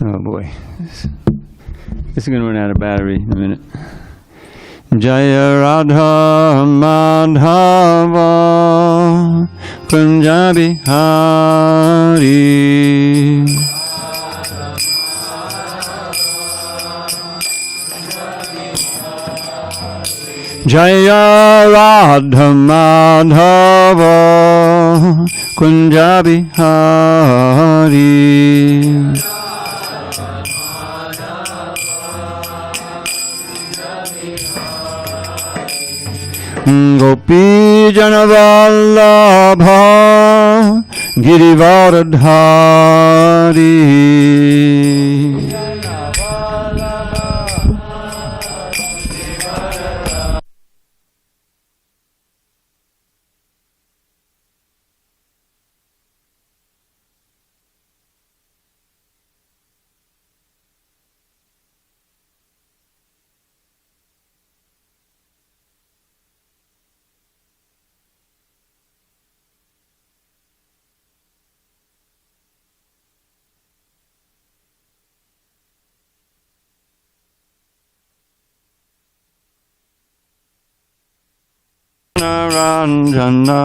Oh boy. This is going to run out of battery in a minute. Jaya Radha Madhava Kunja Bihari Jaya Radha Madhava Kunja Bihari Gopi Janavallabha Girivaradhari Ranjana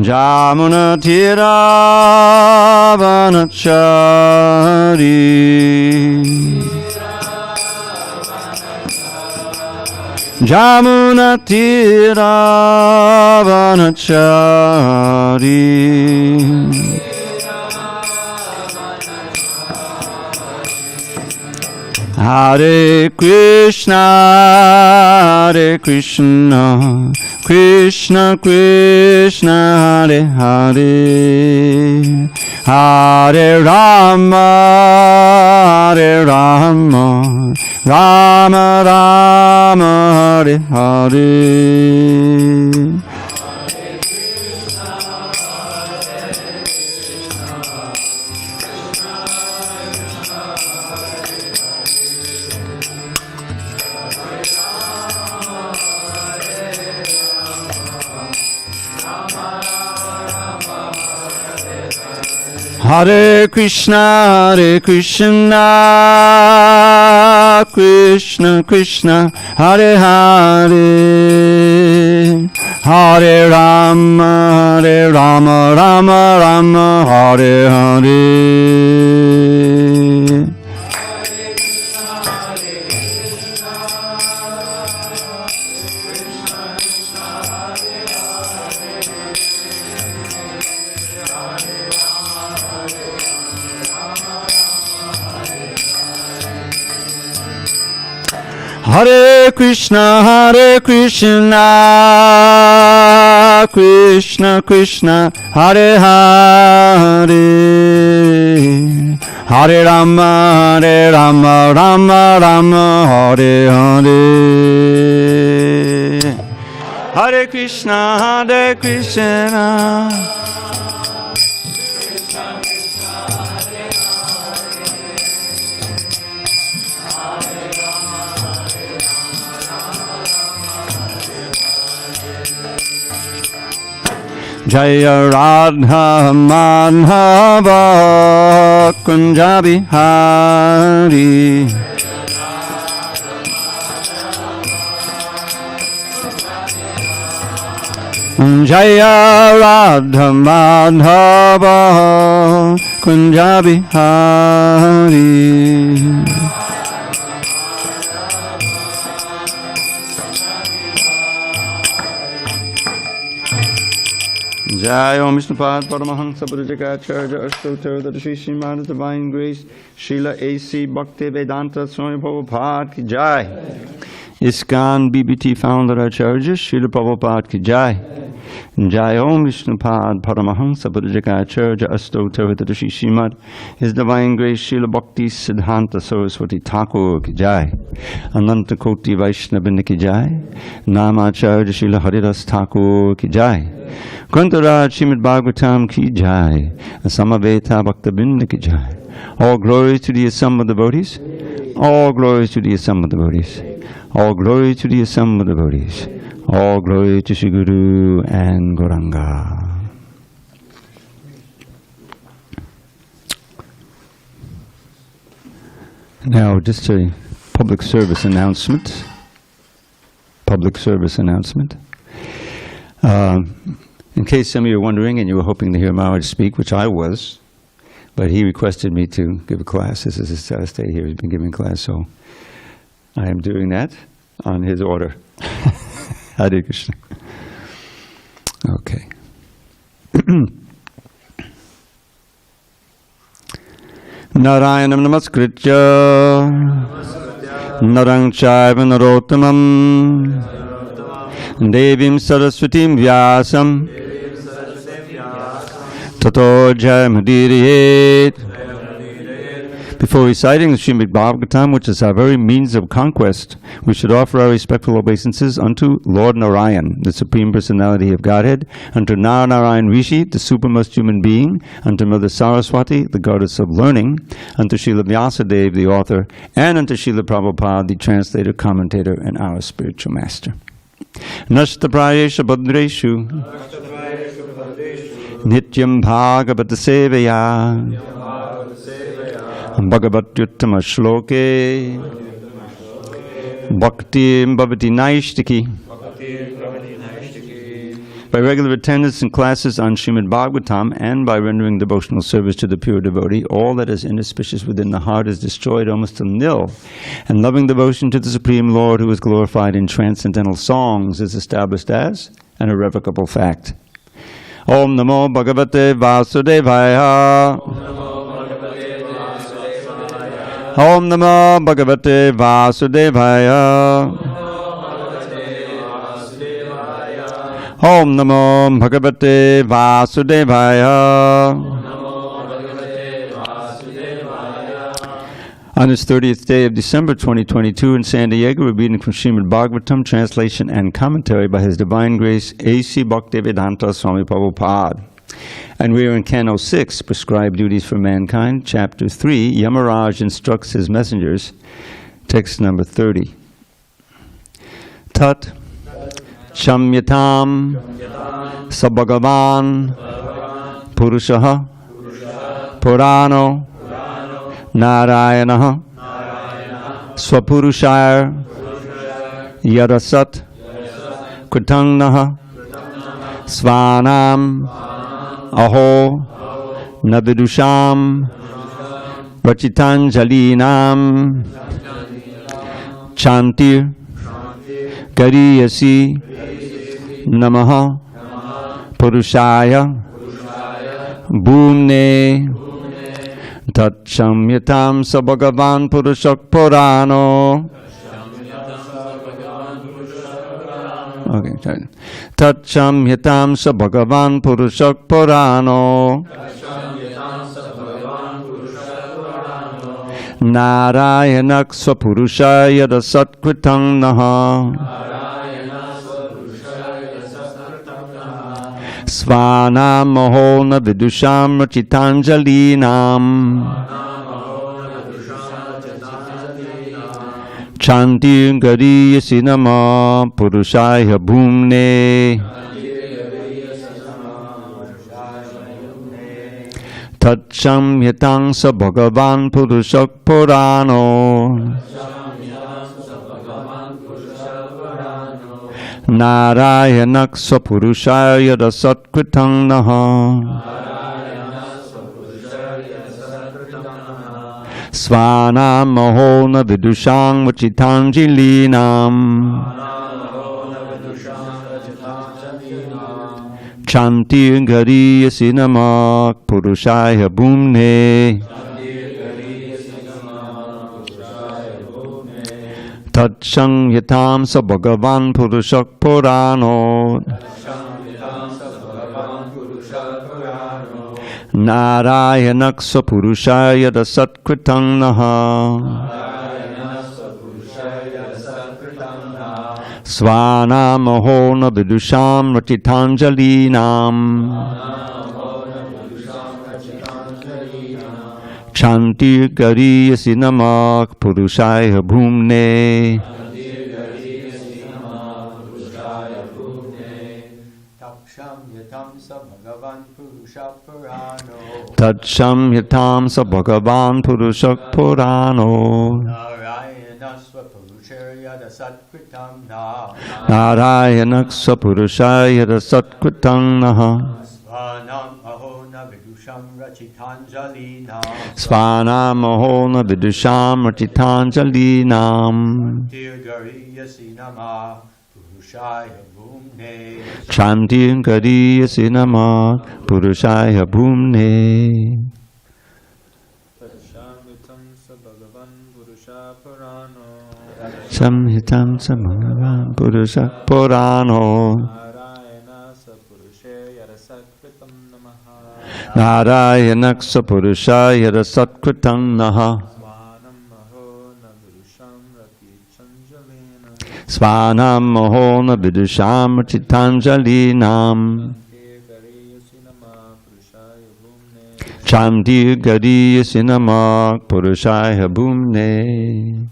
Jamuna Tiravanachari Jamuna Tiravanachari Hare Krishna, Krishna Krishna, Hare Hare, Hare Rama, Rama Rama, Hare Hare. Hare Krishna, Krishna Krishna, Hare Hare, Hare Rama, Rama Rama, Hare Hare. Hare Krishna, Krishna Krishna, Hare Hare, Hare Rama, Rama Rama, Hare Hare. Hare Krishna, Jaya Radha Madhava Kunja Bihari Jaya Radha Madhava Kunja Bihari Jai Om Vishnupad Paramahansa Buddhacharya Astottara Shri Srimad Divine Grace Srila A.C. Bhakti Vedanta Swami Prabhupada Ki Jai. ISKCON BBT Founder Acharya Srila Prabhupada Ki Jai. Jai Om Vishnupad Paramahansa Buddhacharya Astottara Shri Srimad His Divine Grace Srila Bhakti Siddhanta Saraswati Thakur Ki Jai. Ananta Koti Vaishnava Ki Jai. Namacharya Srila Haridas Thakur Ki Jai. Grantharaj Srimad Bhagavatam Ki Jai. Samaveta Bhaktabinda Ki Jai. All glory to the assembled devotees. All glory to the assembled devotees. All glory to the assembled devotees. All glory to Shri Guru and Gauranga. Now, just a public service announcement. In case some of you are wondering and you were hoping to hear Maharaj speak, which I was, but he requested me to give a class. This is his Saturday here. He's been giving class, so I am doing that on his order. Hare Krishna. Okay. Nārāyaṇam namaskritya Naraṁ chaiva narottamam Devim saraswatim vyasam Tato jayamudīrayet. Before reciting the Srimad Bhagavatam, which is our very means of conquest, we should offer our respectful obeisances unto Lord Nārāyaṇa, the Supreme Personality of Godhead, unto Nārāyaṇa Rishi, the supermost human being, unto Mother Saraswati, the goddess of learning, unto Srila Vyasadeva, the author, and unto Srila Prabhupada, the translator, commentator, and our spiritual master. Nashta prayesha bhadreshu nityam bhagavata sevaya Bhagavatyuttama shloke Bhakti bhavati naishtiki. By regular attendance in classes on Srimad Bhagavatam and by rendering devotional service to the pure devotee, all that is inauspicious within the heart is destroyed almost to nil, and loving devotion to the Supreme Lord, who is glorified in transcendental songs, is established as an irrevocable fact. Om Namo Bhagavate Vasudevaya. Om Namo Bhagavate Vasudevaya. Om Namo Bhagavate Vasudevaya. On this 30th day of December 2022 in San Diego, we're reading from Srimad Bhagavatam, translation and commentary by His Divine Grace HG Dravida Swami Prabhupada. And we are in Canto 6, Prescribed Duties for Mankind, Chapter 3, Yamarāja instructs his messengers, text number 30. Tat Chamyatam Sabhagavan Purushaha Purano Nārāyaṇa Swapurushaya Yadasat Kritangnaha Svanam Aho Navidusham Rachitanjalinam Chantir Gariyasi Namaha Purushaya Bhumne Tatchamyatam Sabhagavan Purushak Purano. Okay, sorry. Tatchamyatam Sabhagavan Purushak Purano. Nārāyaṇak Swapurushaya Dasatkritang Naha. Svanam Mahona Vidusham Rachitanjalinam. Chantir Gariyasi Nama Purushaya Bhumne. Tatcham Yatang Sa Bhagavan Purushak Purano. Nārāyaṇak Swapurushaya Dasatkritang Naha. Svanam Mahona Vidusham Vachitanjalinam. Chantir Gariyasi Nama Purushaya Bhumne. Tatchang Yatam Sa Bhagavan Purushak Purano. Nārāyaṇak Swapurushaya Dasatkritang Naha. Svanam Mahona Vidusham Rachitanjalinam. Chantir Gariyasi Nama Purushaya Bhumne. Tat Samhitam Sa Bhagavan Purusha Purano. Nārāyaṇa Sapuruṣaya Satkritam Naha. Svanam Ahona Vidusham Rachitanjalinam. Chantir Gariyasi Nama Purushaya Bhumne. Samhitam Sa Bhagavan Purusha Purano. Nārāyaṇa Sapuruṣaya Satkritam Naha. Svanam Mahona Vidusham Rachitanjalinam. Chantir Gariyasi Nama Purushaya Bhumne.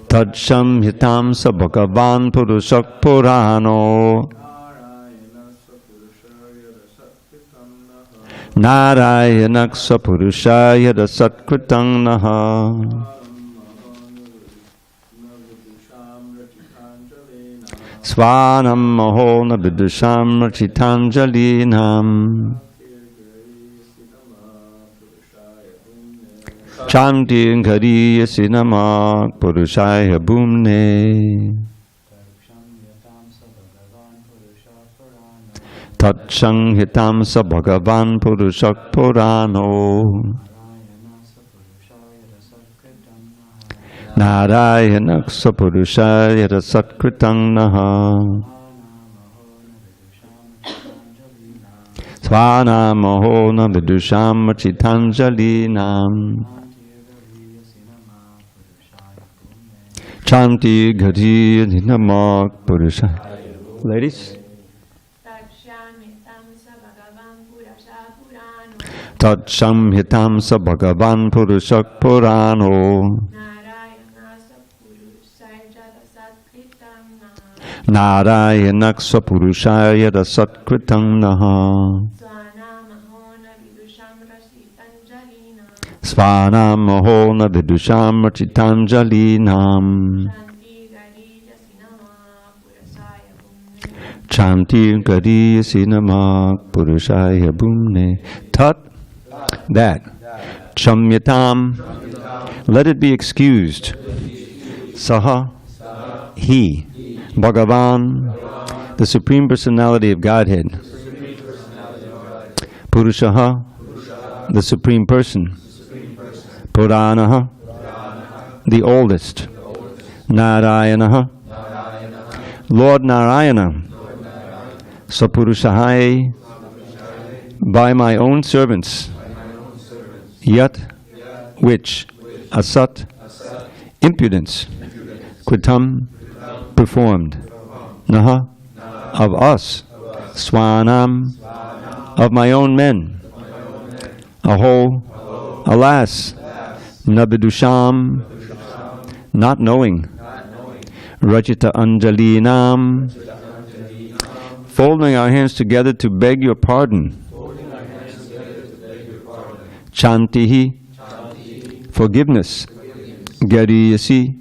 Tad Samhitam Sa Bhagavan Purusha Purano. Nārāyaṇa Sapuruṣaya Satkritam Naha. Svanam Mahona Vidusham Rachitanjalinam. Chantir Gariyasi Nama Purushaya Bhumne. Tat Samhitam Sa Bhagavan Purusha Purano. Nārāyaṇa Sapuruṣaya Satkritam Naha. Svanam Mahona Vidusham Rachitanjalinam. Chantir Gariyasi Nama Purushaya. Ladies. Tat Samhitam Sa Bhagavan Purusha Purano. Nārāyaṇa Sapuruṣaya Satkritam Naha. Svanam Mahona Vidusham Rachitanjalinam. Chantir Gariyasi Nama Purushaya Bhumne. Tat, that. Chamyatam, let it be excused. Saha, he. Bhagavan, the Supreme Personality of Godhead. Purushaha, the Supreme Person. Puranaha, the oldest. Nārāyaṇaha, Lord Nārāyaṇa. Sapuruṣaya, by my own servants. Yat, which. Asat, impudence. Kritam, performed. Naha, of us. Svanam, of my own men. Aho, alas. Nabidusham, not knowing. Rajita Anjalinam, folding our hands together to beg your pardon. Chantihi, forgiveness. Gariyasi,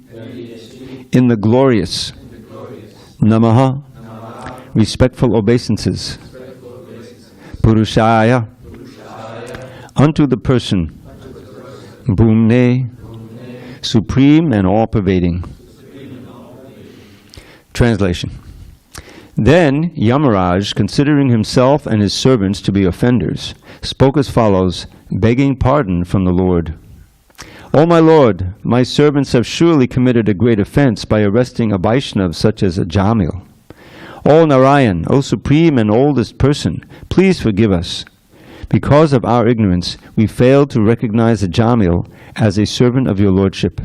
in the glorious. Namaha, respectful obeisances. Purushaya, unto the person. Bhumne, supreme and all-pervading. Translation. Then Yamarāja, considering himself and his servants to be offenders, spoke as follows, begging pardon from the Lord. O my Lord, my servants have surely committed a great offense by arresting a Vaishnava such as Ajāmila. O Nārayaṇa, O supreme and oldest person, please forgive us. Because of our ignorance, we failed to recognize Ajāmila as a servant of your lordship,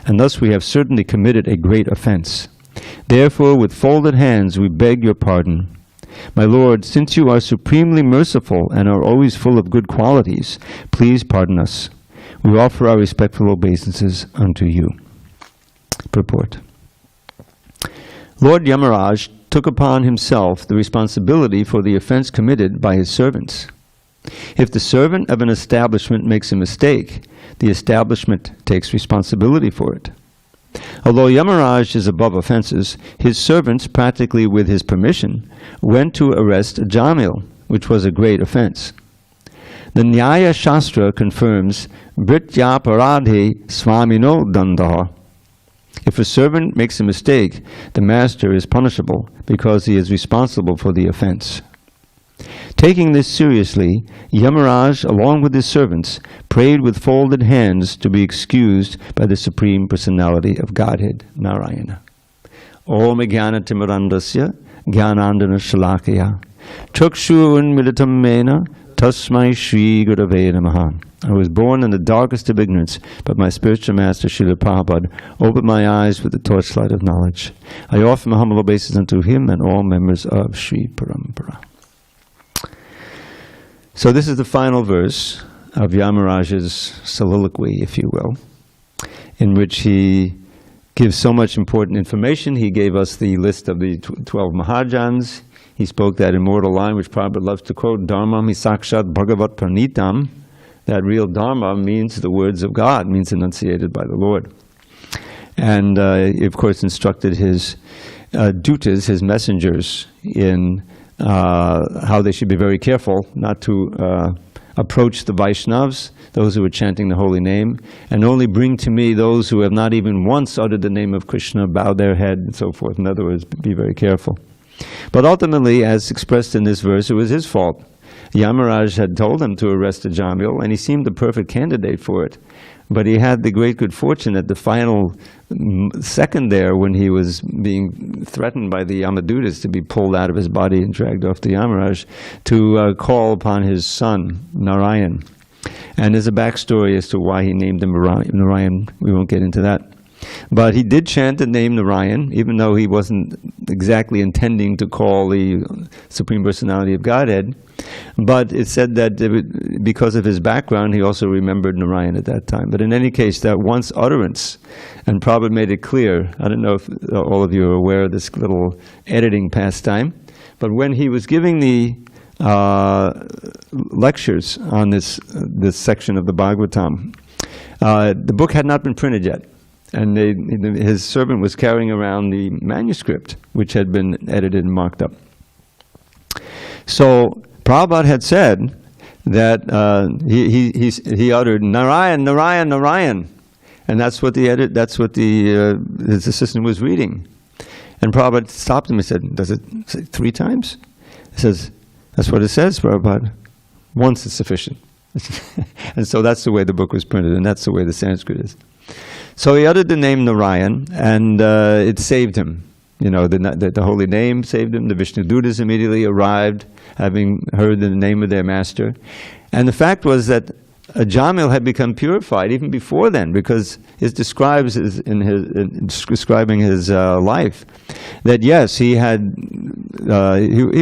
and thus we have certainly committed a great offense. Therefore, with folded hands, we beg your pardon. My Lord, since you are supremely merciful and are always full of good qualities, please pardon us. We offer our respectful obeisances unto you. Purport. Lord Yamarāja took upon himself the responsibility for the offense committed by his servants. If the servant of an establishment makes a mistake, the establishment takes responsibility for it. Although Yamarāja is above offenses, his servants, practically with his permission, went to arrest Ajāmila, which was a great offense. The Nyaya Shastra confirms Bhrityaparadhe Swamino Dandaha. If a servant makes a mistake, the master is punishable because he is responsible for the offense. Taking this seriously, Yamarāja, along with his servants, prayed with folded hands to be excused by the Supreme Personality of Godhead, Nārāyaṇa. Om Jnana Timurandasya Jnanandana Shalakaya Chakshurun Militam Mena Tasmai Shri Gurave Namaha. I was born in the darkest of ignorance, but my spiritual master, Srila Prabhupada, opened my eyes with the torchlight of knowledge. I offer my humble obeisance unto him and all members of Sri Parampara. So this is the final verse of Yamarāja's soliloquy, if you will, in which he gives so much important information. He gave us the list of the 12 Mahajans. He spoke that immortal line, which Prabhupada loves to quote, Dharmam hi sakshat bhagavat pranitam. That real Dharma means the words of God, means enunciated by the Lord. And he, of course, instructed his dutas, his messengers, in how they should be very careful not to approach the Vaishnavas, those who are chanting the holy name, and only bring to me those who have not even once uttered the name of Krishna, bow their head, and so forth. In other words, be very careful. But ultimately, as expressed in this verse, it was his fault. Yamarāja had told him to arrest Ajāmila, and he seemed the perfect candidate for it. But he had the great good fortune at the final second there, when he was being threatened by the Yamadutas to be pulled out of his body and dragged off to Yamarāja, to call upon his son, Nārāyaṇa. And there's a backstory as to why he named him Nārāyaṇa. We won't get into that. But he did chant the name Nārāyaṇa, even though he wasn't exactly intending to call the Supreme Personality of Godhead. But it said that because of his background, he also remembered Nārāyaṇa at that time. But in any case, that once utterance, and Prabhupada made it clear, I don't know if all of you are aware of this little editing pastime, but when he was giving the lectures on this section of the Bhagavatam, the book had not been printed yet. And his servant was carrying around the manuscript, which had been edited and marked up. So Prabhupada had said that he uttered Nārāyaṇa, Nārāyaṇa, Nārāyaṇa, and that's what his assistant was reading. And Prabhupada stopped him and said, "Does it say 3 times?" He says, "That's what it says, Prabhupada. Once is sufficient." And so that's the way the book was printed, and that's the way the Sanskrit is. So he uttered the name Nārāyaṇa, and it saved him. You know, the holy name saved him. The Vishnu Dutas immediately arrived, having heard the name of their master. And the fact was that Ajāmila had become purified even before then, because it describes in describing his life that yes, he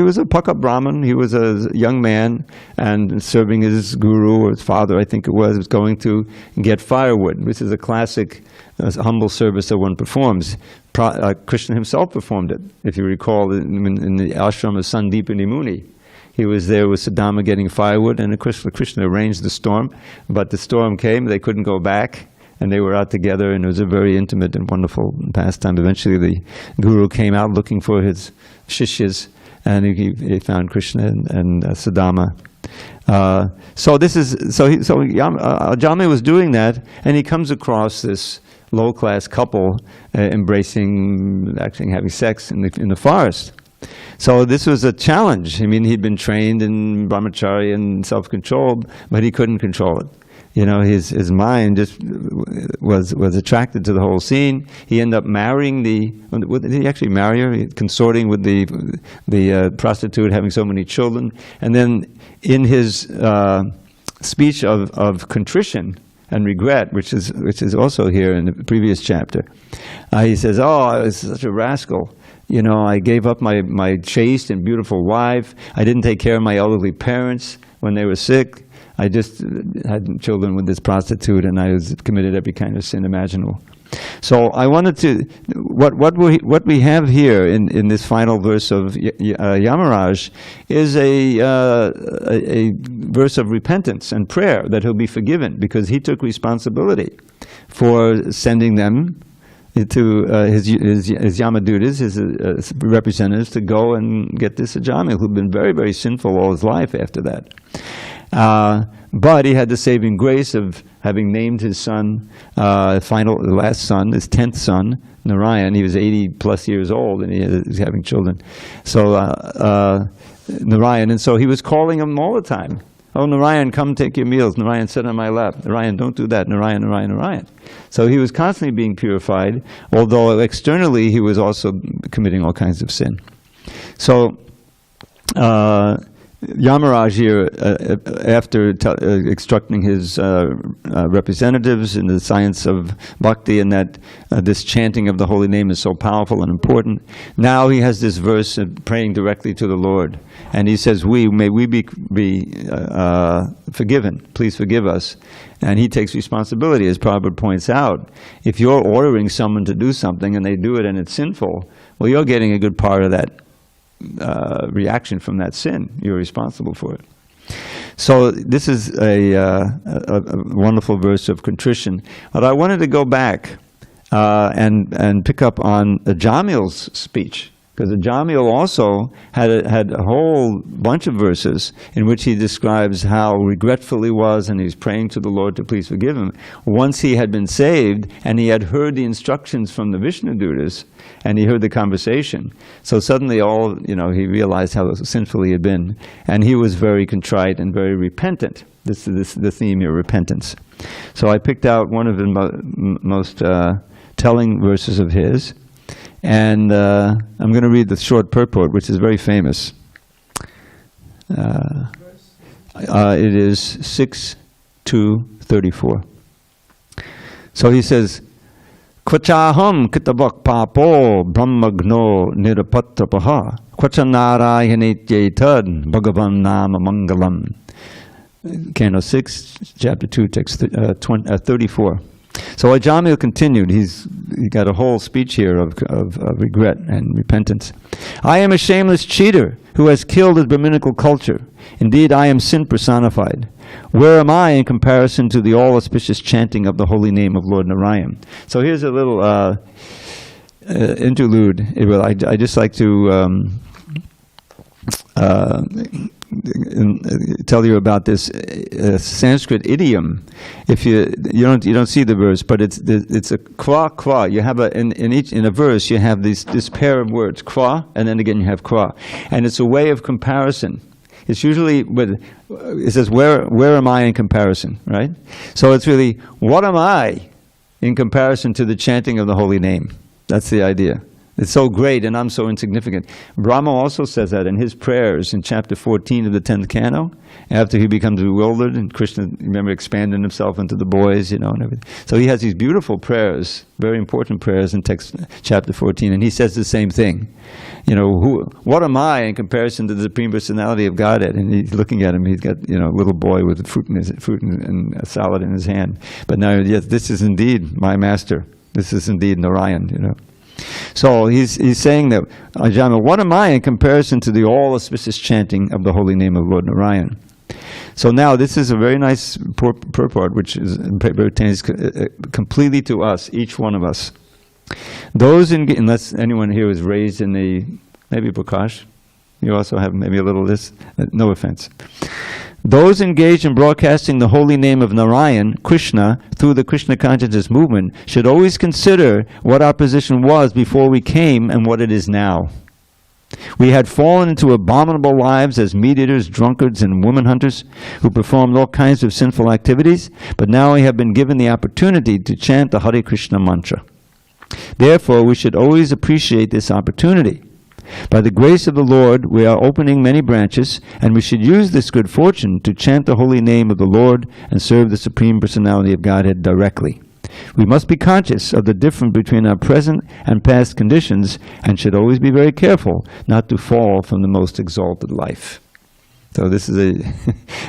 was a Paka Brahmin. He was a young man and serving his guru, or his father, I think it was going to get firewood, which is a classic humble service that one performs. Krishna himself performed it, if you recall, in the ashram of Sandipani Muni. He was there with Sudama getting firewood, and Krishna arranged the storm, but the storm came, they couldn't go back, and they were out together, and it was a very intimate and wonderful pastime. Eventually the guru came out looking for his shishyas, and he found Krishna and Sudama. So Ajāmila was doing that, and he comes across this low-class couple embracing, actually having sex in the forest. So this was a challenge. I mean, he'd been trained in brahmacharya and self-control, but he couldn't control it. You know, his mind just was attracted to the whole scene. He ended up marrying did he actually marry her? Consorting with the prostitute, having so many children. And then in his speech of contrition and regret, which is also here in the previous chapter, he says, "Oh, I was such a rascal. You know, I gave up my chaste and beautiful wife. I didn't take care of my elderly parents when they were sick. I just had children with this prostitute, and I committed every kind of sin imaginable." So I wanted to, what we have here in this final verse of Yamarāja is a verse of repentance and prayer that he'll be forgiven because he took responsibility for sending them to his Yamadutas, his representatives, to go and get this Ajāmila, who'd been very, very sinful all his life after that. But he had the saving grace of having named his son, last son, his 10th son, Nārāyaṇa. He was 80 plus years old and he was having children. So Nārāyaṇa, and so he was calling him all the time. Oh, Nārāyaṇa, come take your meals. Nārāyaṇa, sit on my lap. Nārāyaṇa, don't do that. Nārāyaṇa, Nārāyaṇa, Nārāyaṇa. So he was constantly being purified, although externally he was also committing all kinds of sin. So Yamarāja here, after instructing his representatives in the science of Bhakti and that this chanting of the holy name is so powerful and important, now he has this verse praying directly to the Lord. And he says, may we be forgiven. Please forgive us. And he takes responsibility, as Prabhupada points out. If you're ordering someone to do something and they do it and it's sinful, well, you're getting a good part of that reaction from that sin. You're responsible for it. So this is a wonderful verse of contrition. But I wanted to go back and pick up on Ajāmila's speech, because Ajāmila also had a whole bunch of verses in which he describes how regretful he was, and he's praying to the Lord to please forgive him. Once he had been saved, and he had heard the instructions from the Vishnu-dutas, and he heard the conversation. So suddenly he realized how sinful he had been, and he was very contrite and very repentant. This is the theme here, repentance. So I picked out one of the most telling verses of his, and I'm going to read the short purport, which is very famous. It is 6:2:34. So he says, Kvachaham kitabak papo brahmagno nirapatrapaha kvachanārāyaṇetyetad bhagavan nama mangalam. Canto 6, chapter 2, text 34. So Ajāmila continued. He got a whole speech here of regret and repentance. I am a shameless cheater who has killed his Brahminical culture. Indeed, I am sin personified. Where am I in comparison to the all-auspicious chanting of the holy name of Lord Nārāyaṇa? So here's a little interlude. I just like to tell you about this Sanskrit idiom. If you don't see the verse, but it's a kwa kwa. You have in a verse you have this pair of words, kwa, and then again you have kwa, and it's a way of comparison. It's usually it says where am I in comparison, right? So it's really what am I in comparison to the chanting of the holy name. That's the idea. It's so great and I'm so insignificant. Brahma also says that in his prayers in chapter 14 of the 10th canto, after he becomes bewildered and Krishna, remember, expanding himself into the boys, and everything. So he has these beautiful prayers, very important prayers in chapter 14, and he says the same thing. What am I in comparison to the Supreme Personality of Godhead? And he's looking at him, he's got, a little boy with fruit and a salad in his hand. But now, yes, this is indeed my master. This is indeed Nārāyaṇa, So he's saying that, Ajāmila, what am I in comparison to the all-auspicious chanting of the holy name of Lord Nārāyaṇa? So now this is a very nice purport, which pertains completely to us, each one of us. Unless anyone here was raised in maybe Prakash, you also have maybe a little list, no offense. Those engaged in broadcasting the holy name of Nārāyaṇa, Krishna, through the Krishna consciousness movement, should always consider what our position was before we came and what it is now. We had fallen into abominable lives as meat-eaters, drunkards, and woman hunters who performed all kinds of sinful activities, but now we have been given the opportunity to chant the Hare Krishna mantra. Therefore, we should always appreciate this opportunity. By the grace of the Lord, we are opening many branches, and we should use this good fortune to chant the holy name of the Lord and serve the Supreme Personality of Godhead directly. We must be conscious of the difference between our present and past conditions, and should always be very careful not to fall from the most exalted life. So this is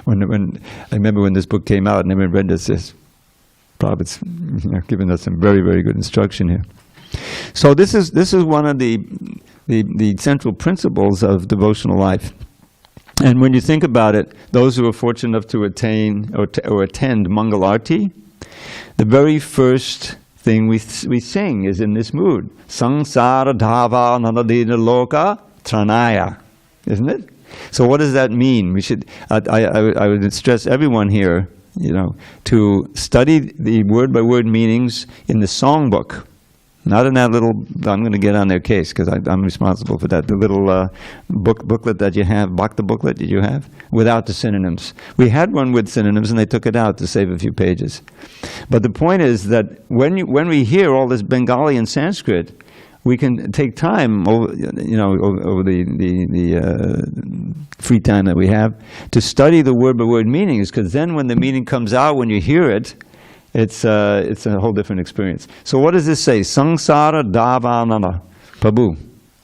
when I remember when this book came out, and everyone read this. Prabhupada's given us some very, very good instruction here. So this is one of the central principles of devotional life. And when you think about it, those who are fortunate enough to attain or attend Mangal Arti, the very first thing we sing is in this mood. Sangsara dhava nanadina loka tranaya. Isn't it? So what does that mean? We should, I would stress everyone here, to study the word-by-word meanings in the songbook. Not in that little, I'm going to get on their case because I'm responsible for that, the little booklet that you have, Bhakti booklet that you have, without the synonyms. We had one with synonyms and they took it out to save a few pages. But the point is that when we hear all this Bengali and Sanskrit, we can take time over the free time that we have to study the word-by-word meanings, because then when the meaning comes out, when you hear it, it's a whole different experience. So what does this say? Sangsara davanana. Prabhu,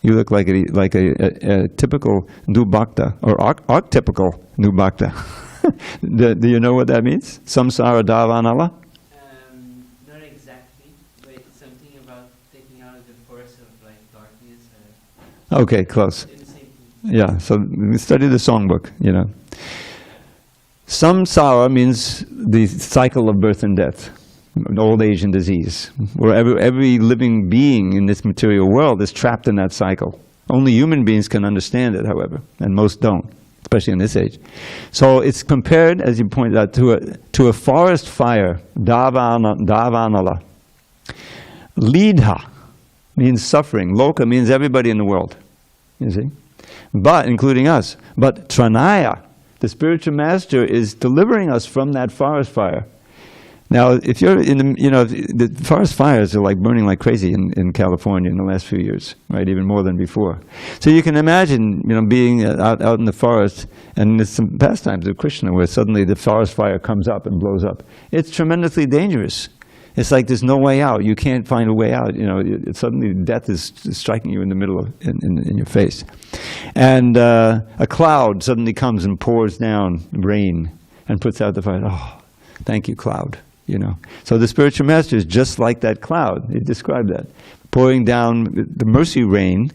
you look like a typical New Bhakta, or archetypical New Bhakta. Do you know what that means? Samsara davanala? Not exactly, but something about taking out of the force of darkness. Okay, close. Yeah, so we study the songbook, Samsara means the cycle of birth and death, old age and disease, where every living being in this material world is trapped in that cycle. Only human beings can understand it, however, and most don't, especially in this age. So it's compared, as you pointed out, to a forest fire, davanala. Lidha means suffering. Loka means everybody in the world, you see, but including us. But tranaya, the spiritual master, is delivering us from that forest fire. Now, if you're in the forest fires are like burning like crazy in California in the last few years, right? Even more than before. So you can imagine, being out in the forest, and there's some pastimes of Krishna where suddenly the forest fire comes up and blows up. It's tremendously dangerous. It's like there's no way out. You can't find a way out. Suddenly death is striking you in the middle of in your face, and a cloud suddenly comes and pours down rain and puts out the fire. Oh, thank you, cloud. So the spiritual master is just like that cloud. He described that, pouring down the mercy rain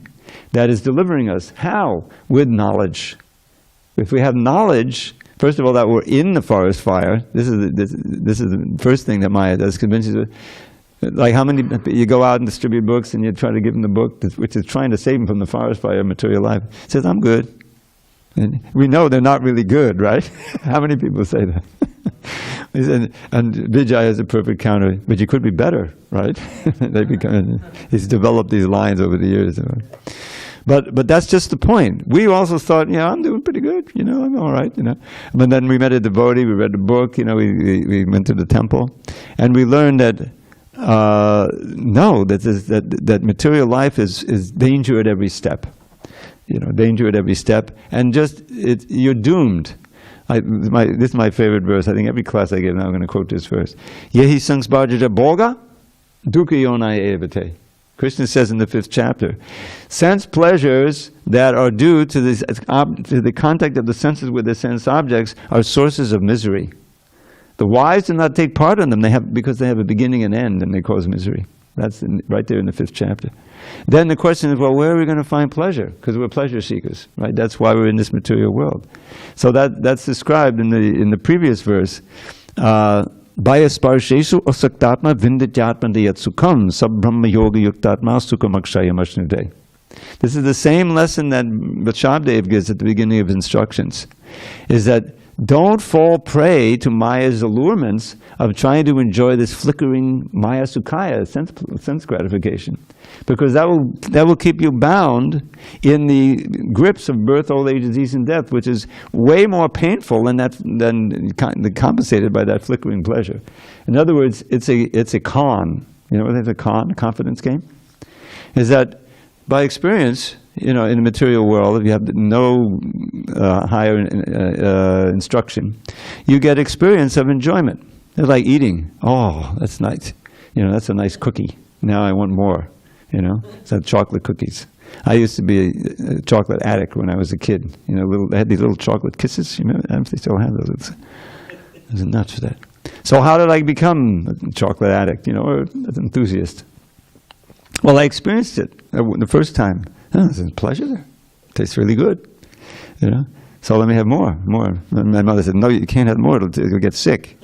that is delivering us. How? With knowledge. If we have knowledge, first of all, that we're in the forest fire. This is the first thing that Maya does, convinces us. Like how many, you go out and distribute books and you try to give them the book which is trying to save them from the forest fire of material life. It says, I'm good. And we know they're not really good, right? How many people say that? He said, and Vijay is a perfect counter, but you could be better, right? He's developed these lines over the years. But that's just the point. We also thought, I'm doing pretty good, I'm all right, But then we met a devotee, we read the book, we went to the temple, and we learned that no, that material life is danger at every step. Danger at every step, and you're doomed. This is my favorite verse. I think every class I give now I'm going to quote this verse. Yehi sangsbharjata bhoga dukkha yonai evate. Krishna says in the 5th chapter, sense pleasures that are due to the contact of the senses with the sense objects are sources of misery. The wise do not take part in them because they have a beginning and end, and they cause misery. That's right there in the 5th chapter. Then the question is, well, where are we going to find pleasure? Because we're pleasure seekers, right? That's why we're in this material world. So that's described in the previous verse. Bhayasparshesu asaktatma vindityatma deyat sukham sabbrahma yoga yuktatma sukham akshayam ashnude. This is the same lesson that Vachabdev gives at the beginning of instructions, is that don't fall prey to Maya's allurements of trying to enjoy this flickering Maya Sukhaya, sense gratification. Because that will keep you bound in the grips of birth, old age, disease, and death, which is way more painful than compensated by that flickering pleasure. In other words, it's a con. You know what is a con, a confidence game? Is that by experience, in the material world, if you have no higher instruction, you get experience of enjoyment. It's like eating. Oh, that's nice. That's a nice cookie. Now I want more. It's like chocolate cookies. I used to be a chocolate addict when I was a kid. They had these little chocolate kisses. They still have those. I was nuts for that. So how did I become a chocolate addict, or an enthusiast? Well, I experienced it the first time. Oh, there's a pleasure there. It tastes really good, So let me have more. And my mother said, no, you can't have more. You'll get sick,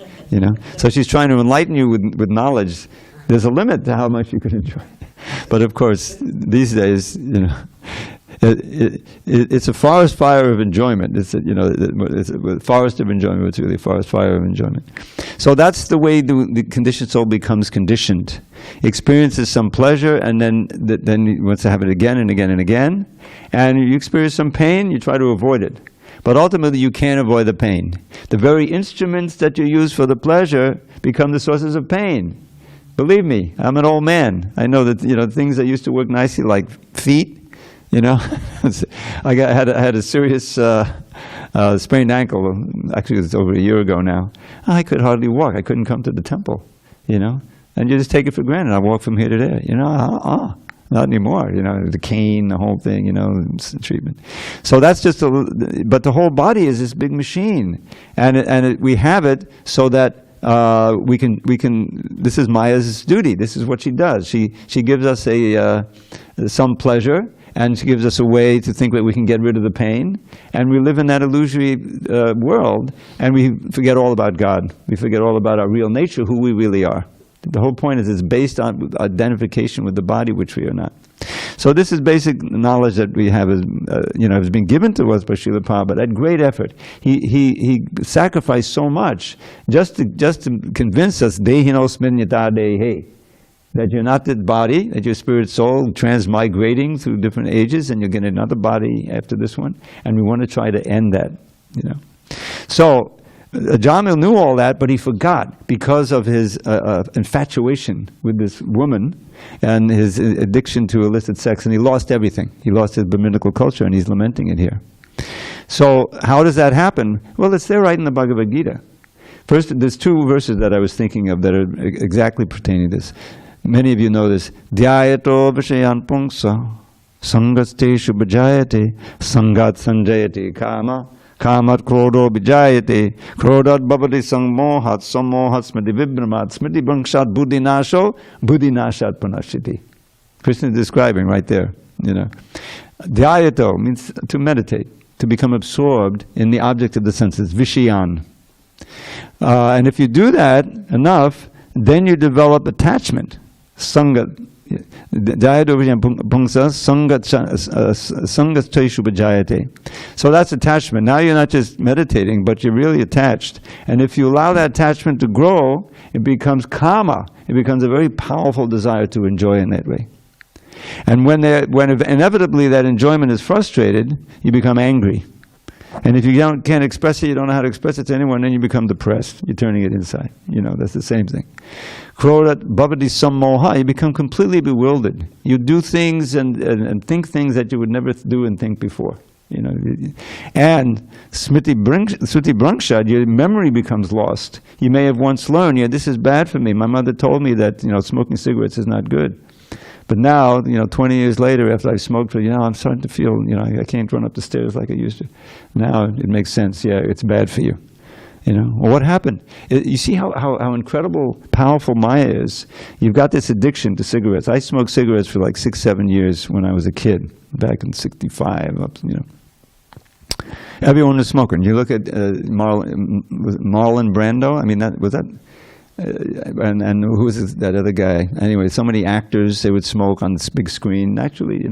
So she's trying to enlighten you with knowledge. There's a limit to how much you can enjoy. But of course, these days, it's a forest fire of enjoyment. It's a forest of enjoyment. It's really a forest fire of enjoyment. So that's the way the conditioned soul becomes conditioned. Experiences some pleasure, and then he wants to have it again and again and again. And you experience some pain, you try to avoid it. But ultimately, you can't avoid the pain. The very instruments that you use for the pleasure become the sources of pain. Believe me, I'm an old man. I know that things that used to work nicely, like feet. I had a serious sprained ankle. Actually, it's over a year ago now. I could hardly walk. I couldn't come to the temple. And you just take it for granted. I walk from here to there. Not anymore. The cane, the whole thing. Treatment. So that's just but the whole body is this big machine, and we have it so that. We can. This is Maya's duty. This is what she does. She gives us some pleasure, and she gives us a way to think that we can get rid of the pain. And we live in that illusory world, and we forget all about God. We forget all about our real nature, who we really are. The whole point is it's based on identification with the body, which we are not. So this is basic knowledge that we have, has been given to us by Srila Prabhupada at great effort. He sacrificed so much just to convince us, dehinosminyata dehe, that you're not the body, that your spirit soul transmigrating through different ages, and you'll get another body after this one. And we want to try to end that. So Ajāmila knew all that, but he forgot because of his infatuation with this woman and his addiction to illicit sex, and he lost everything. He lost his Brahminical culture, and he's lamenting it here. So how does that happen? Well, it's there right in the Bhagavad Gita. First, there's two verses that I was thinking of that are exactly pertaining to this. Many of you know this. Dhyayato vishayan pungsa sangasteshu bhajayate sangat sanjayate kama Kamat krodo bijayate, krodat bhavati sammohat, sammohat smriti vibhramat, smriti bhangshat buddhinasho, buddhinashat punashiti. Krishna is describing right there, Dhyayato means to meditate, to become absorbed in the object of the senses, vishayan. And if you do that enough, then you develop attachment, sangat. So that's attachment. Now you're not just meditating, but you're really attached. And if you allow that attachment to grow, it becomes kama. It becomes a very powerful desire to enjoy in that way. And when inevitably that enjoyment is frustrated, you become angry. And if you can't express it, you don't know how to express it to anyone, then you become depressed. You're turning it inside. That's the same thing. Krodat bhavati sammoha, you become completely bewildered. You do things and think things that you would never do and think before. And smriti bhangshat, your memory becomes lost. You may have once learned, this is bad for me. My mother told me that smoking cigarettes is not good. But now, 20 years later, after I've smoked for, I'm starting to feel, I can't run up the stairs like I used to. Now it makes sense. Yeah, it's bad for you. Well, what happened? You see how incredible, powerful Maya is. You've got this addiction to cigarettes. I smoked cigarettes for like 6-7 years when I was a kid, back in '65. Everyone was smoking. You look at Marlon Brando. I mean, and who was that other guy? Anyway, so many actors, they would smoke on this big screen. Actually,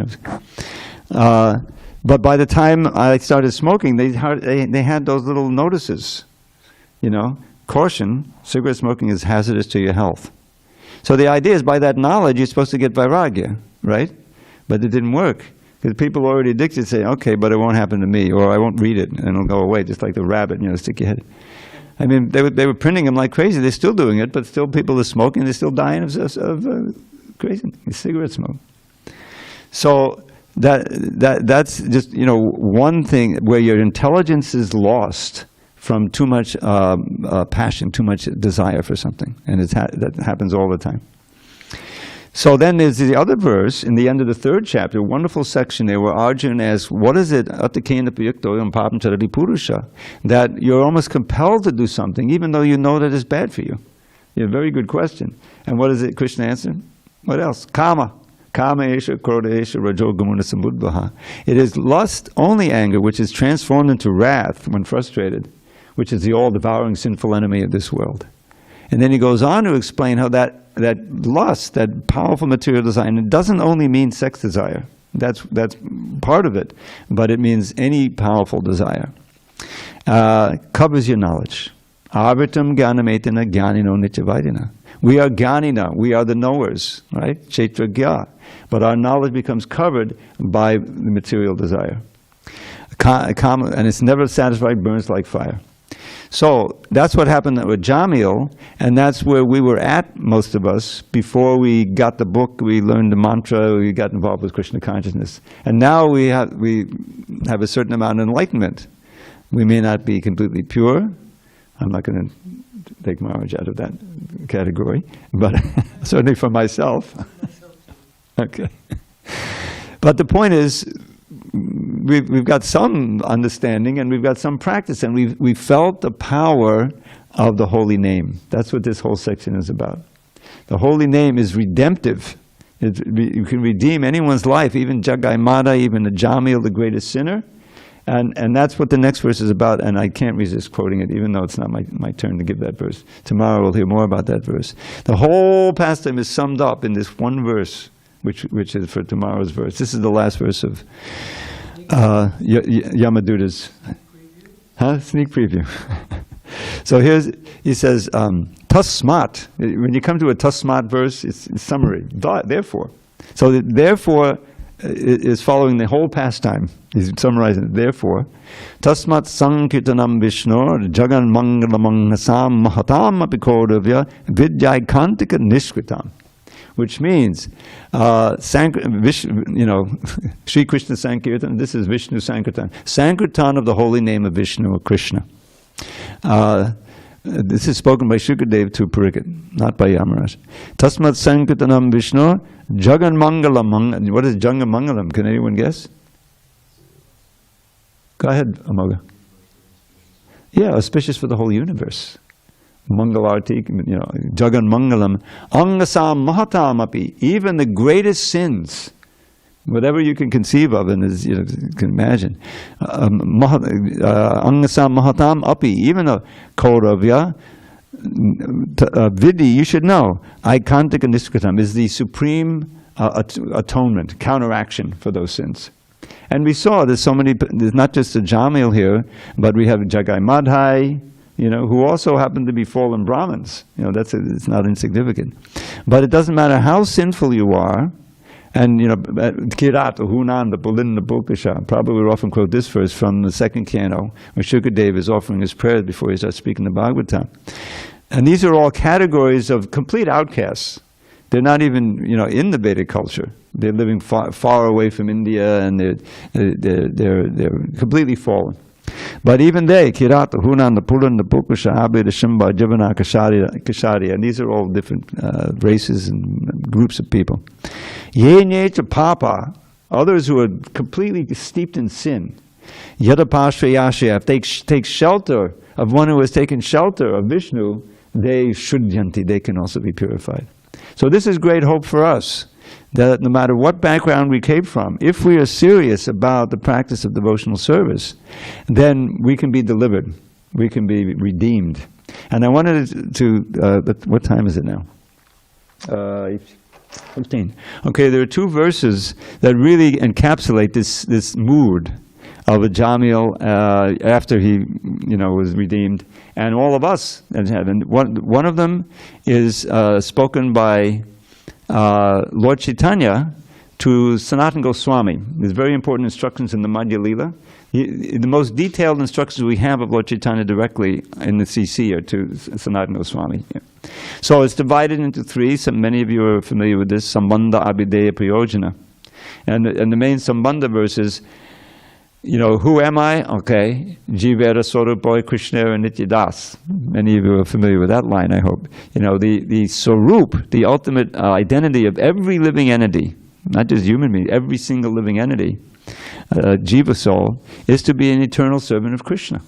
but by the time I started smoking, they had those little notices. Caution, cigarette smoking is hazardous to your health. So the idea is by that knowledge, you're supposed to get vairagya, right? But it didn't work. Because people already addicted say, okay, but it won't happen to me, or I won't read it, and it'll go away, just like the rabbit, stick your head. I mean, they were printing them like crazy. They're still doing it, but still people are smoking. They're still dying of crazy cigarette smoke. So that's just one thing where your intelligence is lost from too much passion, too much desire for something, and that happens all the time. So then there's the other verse in the end of the 3rd chapter, a wonderful section there where Arjuna asks, what is it, that you're almost compelled to do something even though you know that it's bad for you? Yeah, very good question. And what is it Krishna answered? What else? Kama. Kama esha, krodha esha, rajo gamuna samudvaha. It is lust, only anger, which is transformed into wrath when frustrated, which is the all-devouring sinful enemy of this world. And then he goes on to explain how that lust, that powerful material desire, and it doesn't only mean sex desire. That's part of it, but it means any powerful desire. Covers your knowledge. Avritam jnanametana jnanino nityavaidina. We are jnanina, we are the knowers, right? Kshetragya. But our knowledge becomes covered by the material desire. And it's never satisfied, burns like fire. So that's what happened with Ajāmila, and that's where we were at, most of us, before we got the book, we learned the mantra, we got involved with Krishna consciousness. And now we have a certain amount of enlightenment. We may not be completely pure. I'm not going to take Maharaj out of that category, but certainly for myself. Okay. But the point is, we've got some understanding and we've got some practice, and we've felt the power of the holy name. That's what this whole section is about. The holy name is redemptive. You can redeem anyone's life, even Jagai-Mata, even Ajāmila, the greatest sinner. And that's what the next verse is about, and I can't resist quoting it, even though it's not my turn to give that verse. Tomorrow we'll hear more about that verse. The whole pastime is summed up in this one verse, which is for tomorrow's verse. This is the last verse of Yamaduta's sneak preview. So he says, tasmat. When you come to a tasmat verse, it's summary. Therefore. So the therefore is following the whole pastime. He's summarizing it. Therefore, tasmat sankirtanam Vishnu jagan mangalamang nasam mahatam apikodavya vidyaikantika nishkritam. Which means, Sri Krishna Sankirtan, this is Vishnu Sankirtan. Sankirtan of the holy name of Vishnu or Krishna. This is spoken by Shukadeva to Pariksit, not by Yamarāja. Tasmat Sankirtanam Vishnu, Jagan Mangalam. What is Jagan Mangalam? Can anyone guess? Go ahead, Amoga. Yeah, auspicious for the whole universe. Mangalarti, Jagan Mangalam, Angasam Mahatam Api, even the greatest sins, whatever you can conceive of and you can imagine. Angasam Mahatam Api, even a Kauravya, Vidhi, you should know, Aikantika Niskritam is the supreme atonement, counteraction for those sins. And we saw there's not just Ajāmila here, but we have Jagai-Madhai, who also happen to be fallen Brahmins. It's not insignificant. But it doesn't matter how sinful you are, and Kirat, Hunan, the Bulin, the Bulkasha. Probably we often quote this verse from the 2nd canto, where Shukadeva is offering his prayers before he starts speaking the Bhagavatam. And these are all categories of complete outcasts. They're not even, in the Vedic culture. They're living far away from India, and they're completely fallen. But even they, Kirata, Hunan, the Pulan, the Pukusha, Abhi, the Shimba, Jivana, Kashari, and these are all different races and groups of people. Yenye to Papa, others who are completely steeped in sin. Yadapashrayashya, if they take shelter of one who has taken shelter of Vishnu, they shuddhanti, they can also be purified. So this is great hope for us, that no matter what background we came from, if we are serious about the practice of devotional service, then we can be delivered, we can be redeemed. And I wanted to what time is it now? 15. Okay, there are 2 verses that really encapsulate this mood of Ajāmila after he was redeemed, and all of us in heaven. One of them is spoken by Lord Chaitanya to Sanatana Goswami. There's very important instructions in the Madhya Lila. The most detailed instructions we have of Lord Chaitanya directly in the CC are to Sanatana Goswami. Yeah. So it's divided into 3. Many of you are familiar with this. Sambandha Abhideya Prayojana. And the main Sambandha verse is who am I? Okay. Jivera Swarupa Krishna Nityadas. Many of you are familiar with that line, I hope. The Swarup, the ultimate identity of every living entity, not just human being, every single living entity, Jiva soul, is to be an eternal servant of Krishna.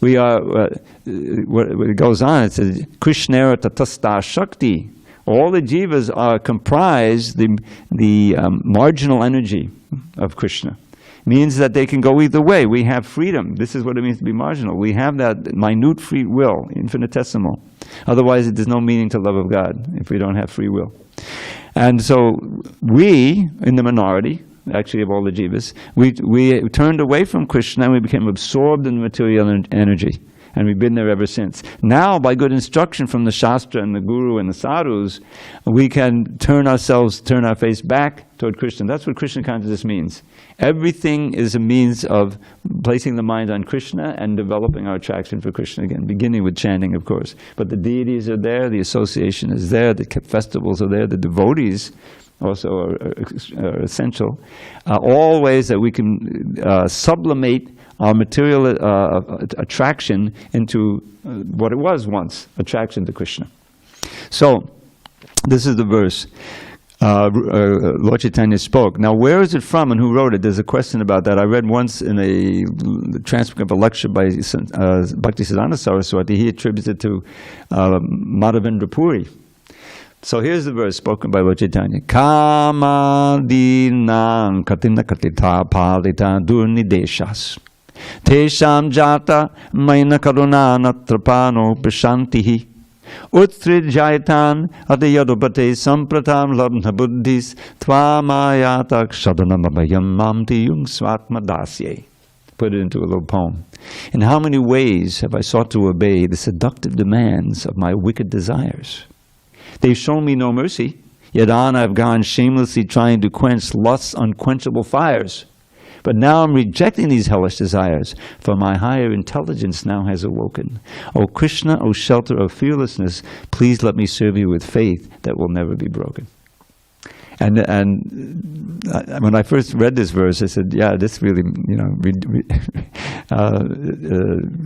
We are, what it goes on, it says, Krishnera tatasta shakti. All the jivas comprise the marginal energy of Krishna. Means that they can go either way. We have freedom. This is what it means to be marginal. We have that minute free will, infinitesimal. Otherwise, there's no meaning to love of God if we don't have free will. And so we, in the minority, actually of all the jivas, we turned away from Krishna and we became absorbed in material energy. And we've been there ever since. Now, by good instruction from the Shastra and the Guru and the Sadhus, we can turn our face back toward Krishna. That's what Krishna consciousness means. Everything is a means of placing the mind on Krishna and developing our attraction for Krishna again, beginning with chanting, of course. But the deities are there, the association is there, the festivals are there, the devotees also are essential. All ways that we can sublimate our material attraction into what it was once, attraction to Krishna. So, this is the verse. Lord Chaitanya spoke. Now, where is it from and who wrote it? There's a question about that. I read once in a transcript of a lecture by Bhaktisiddhanta Saraswati. He attributes it to Madhavendra Puri. So here's the verse spoken by Lord Chaitanya. Kama dinam katina katita palita durnideshas. Tesham jata maina karuna natrapano prashantihi. Utrid jaitan adiyadupate sampratam labna buddhis tvamayatak shadanamabayam mamti yung swatma dasye. Put it into a little poem. In how many ways have I sought to obey the seductive demands of my wicked desires? They've shown me no mercy, yet on I've gone shamelessly trying to quench lust's unquenchable fires. But now I'm rejecting these hellish desires, for my higher intelligence now has awoken. O Krishna, O shelter of fearlessness, please let me serve you with faith that will never be broken. And when I first read this verse, I said, yeah, this really,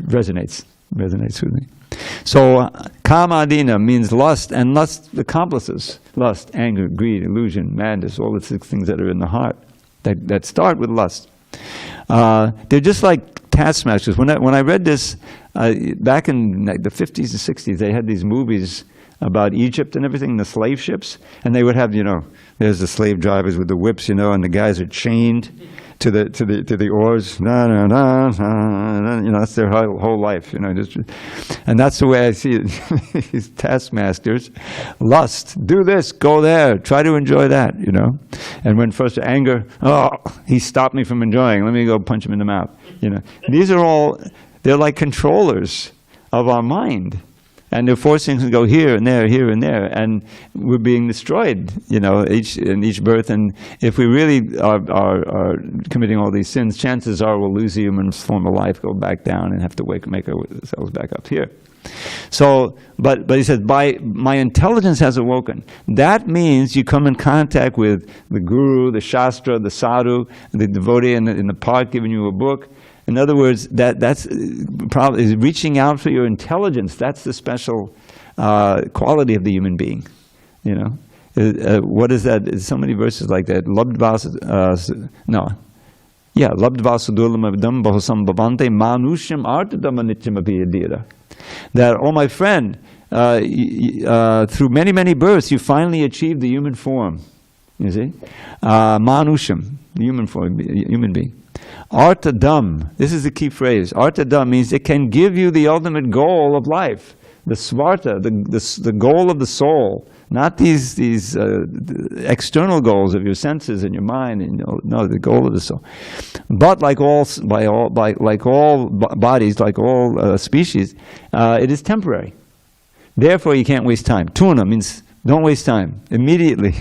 resonates with me. So, kamadina means lust, and lust accomplices lust, anger, greed, illusion, madness, all the 6 things that are in the heart that start with lust. They're just like taskmasters. When I read this back in the 50s and 60s, they had these movies about Egypt and everything, the slave ships, and they would have, there's the slave drivers with the whips, and the guys are chained to the oars. That's their whole life. And that's the way I see it. These taskmasters, lust, do this, go there, try to enjoy that. And when first anger, he stopped me from enjoying. Let me go punch him in the mouth. These are all, they're like controllers of our mind. And they're forcing us to go here and there, and we're being destroyed, in each birth. And if we really are committing all these sins, chances are we'll lose the human form of life, go back down, and have to make ourselves back up here. So, but he says, my intelligence has awoken. That means you come in contact with the guru, the shastra, the sadhu, the devotee in the park giving you a book. In other words, that's probably reaching out for your intelligence. That's the special quality of the human being. What is that? There's so many verses like that. Labdvasudulamavdam bahusam bhavante manusham artadama nityamapiyadira. That, oh my friend, through many, many births, you finally achieved the human form. You see? Manusham, the human form, human being. Artadam, this is the key phrase. Artadam means it can give you the ultimate goal of life. The svarta, the goal of the soul. Not these external goals of your senses and your mind. No, the goal of the soul. But like all bodies, like all species, it is temporary. Therefore, you can't waste time. Tuna means don't waste time. Immediately.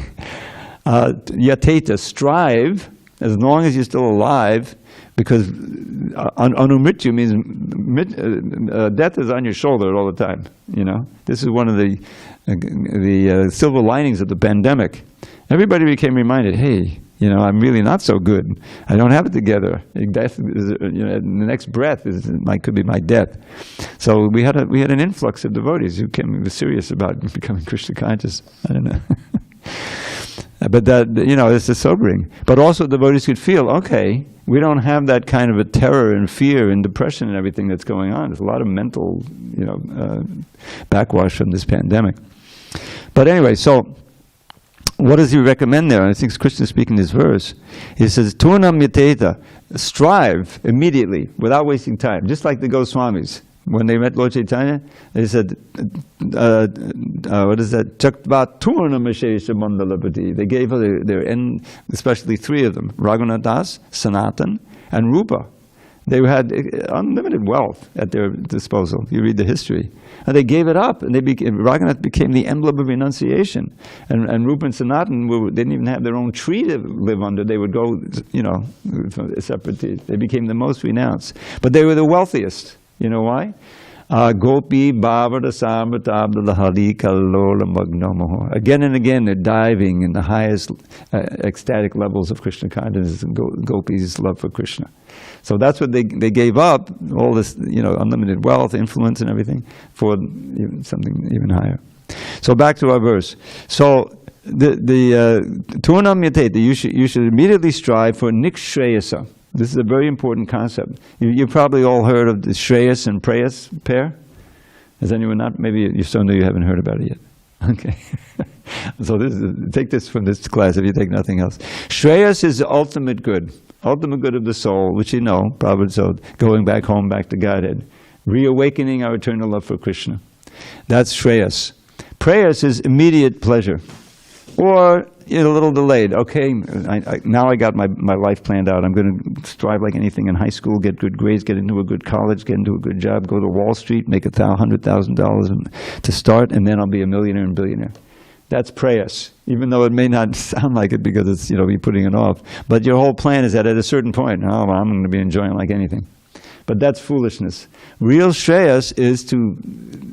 Yateta, strive as long as you're still alive, because anumrityu means death is on your shoulder all the time. This is one of the silver linings of the pandemic. Everybody became reminded, hey, I'm really not so good. I don't have it together. Death is, the next breath could be my death. So we had an influx of devotees who were serious about becoming Krishna conscious. I don't know. But that, it's a sobering. But also devotees could feel, okay, we don't have that kind of a terror and fear and depression and everything that's going on. There's a lot of mental, backwash from this pandemic. But anyway, so what does he recommend there? And I think Krishna speaking this verse. He says, Turnam yateta, strive immediately, without wasting time. Just like the Goswamis. When they met Lord Chaitanya, they said, what is that? Chakva Turnam Ashesha Mandalapati. They gave her their end, especially three of them, Raghunath Das, Sanatan, and Rupa. They had unlimited wealth at their disposal. You read the history. And they gave it up, and Raghunath became the emblem of renunciation. And Rupa and Sanatan didn't even have their own tree to live under. They would go, separate. They became the most renounced. But they were the wealthiest. You know why? Gopi Bhavata Samratabda Hari Kalola Magnomoho. Again and again, they're diving in the highest ecstatic levels of Krishna consciousness and Gopis' love for Krishna. So that's what they gave up, all this, unlimited wealth, influence, and everything, for something even higher. So back to our verse. So the Turnam Yateta, you should immediately strive for Nikshreyasa. This is a very important concept. You've probably all heard of the Shreyas and Preyas pair. Has anyone not? Maybe you're so new you haven't heard about it yet. Okay. So take this from this class if you take nothing else. Shreyas is the ultimate good of the soul, which probably so, going back home, back to Godhead. Reawakening our eternal love for Krishna. That's Shreyas. Preyas is immediate pleasure. Or a little delayed. Okay, now I got my life planned out. I'm going to strive like anything in high school, get good grades, get into a good college, get into a good job, go to Wall Street, make $100,000 to start, and then I'll be a millionaire and billionaire. That's preyas, even though it may not sound like it because it's, you're putting it off. But your whole plan is that at a certain point, I'm going to be enjoying like anything. But that's foolishness. Real shreyas is to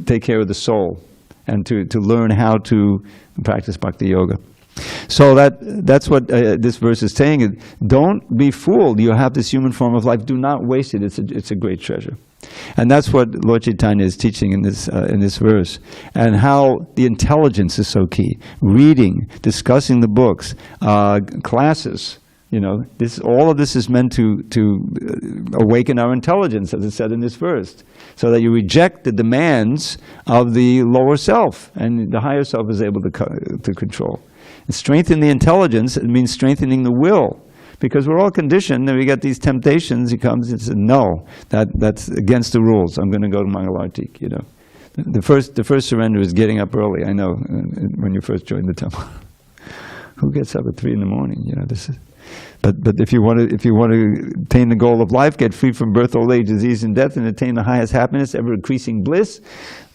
take care of the soul and to learn how to practice bhakti yoga. So that's what this verse is saying. Don't be fooled. You have this human form of life. Do not waste it. It's a great treasure. And that's what Lord Chaitanya is teaching in this verse. And how the intelligence is so key. Reading, discussing the books, classes. All of this is meant to awaken our intelligence, as it said in this verse, so that you reject the demands of the lower self, and the higher self is able to control. And strengthen the intelligence, it means strengthening the will, because we're all conditioned, and we get these temptations. He comes and says, "No, that's against the rules. I'm going to go to Mangalartik." The first surrender is getting up early. I know when you first join the temple, who gets up at 3 a.m? This is. But if you want to attain the goal of life, get free from birth, old age, disease, and death, and attain the highest happiness, ever increasing bliss,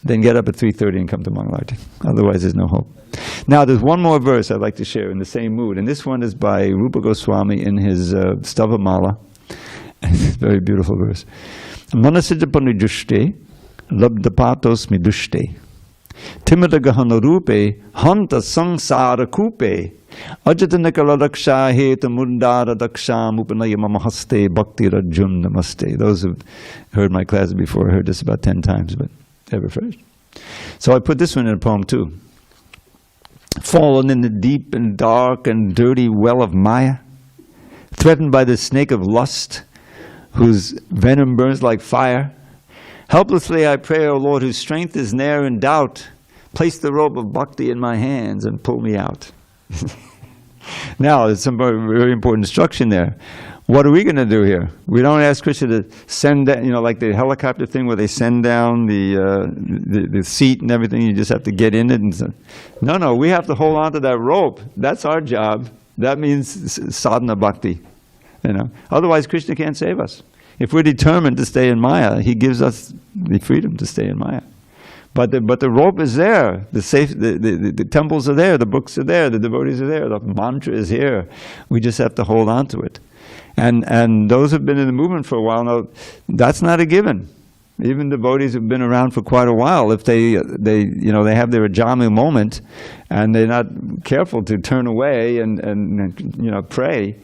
then get up at 3:30 and come to Mangalartik. Otherwise, there's no hope. Now, there's one more verse I'd like to share in the same mood, and this one is by Rupa Goswami in his Stavamala. It's a very beautiful verse. Manasijapani jushte, labdapatos midushte, timidagahana rupe, hanta sangsara kupe, ajatanakaladaksha heta mundara daksham upanayamamahaste bhakti rajun namaste. Those who've heard my class before heard this about 10 times, but ever fresh. So I put this one in a poem too. Fallen in the deep and dark and dirty well of Maya, threatened by the snake of lust, whose venom burns like fire. Helplessly I pray, O Lord, whose strength is ne'er in doubt, place the rope of bhakti in my hands and pull me out. Now, there's some very important instruction there. What are we going to do here? We don't ask Krishna to send down, like the helicopter thing where they send down the seat and everything. You just have to get in it. No, we have to hold on to that rope. That's our job. That means sadhana bhakti. Otherwise, Krishna can't save us. If we're determined to stay in Maya, he gives us the freedom to stay in Maya. But the rope is there. The temples are there. The books are there. The devotees are there. The mantra is here. We just have to hold on to it. And those who've been in the movement for a while know that's not a given. even devotees who've been around for quite a while, if they have their Ajāmila moment, and they're not careful to turn away and pray,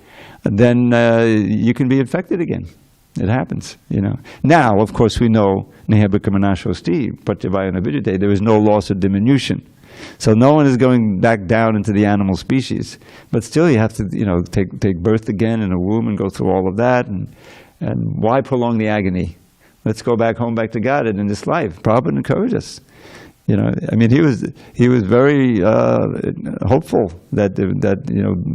then you can be infected again. It happens, Now, of course, we know Nehabhikamanashosti, Pratyavayana Vidyate, there is no loss or diminution. So no one is going back down into the animal species. But still you have to, take birth again in a womb and go through all of that. And why prolong the agony? Let's go back home, back to Godhead in this life. Prabhupada encouraged us. He was very hopeful that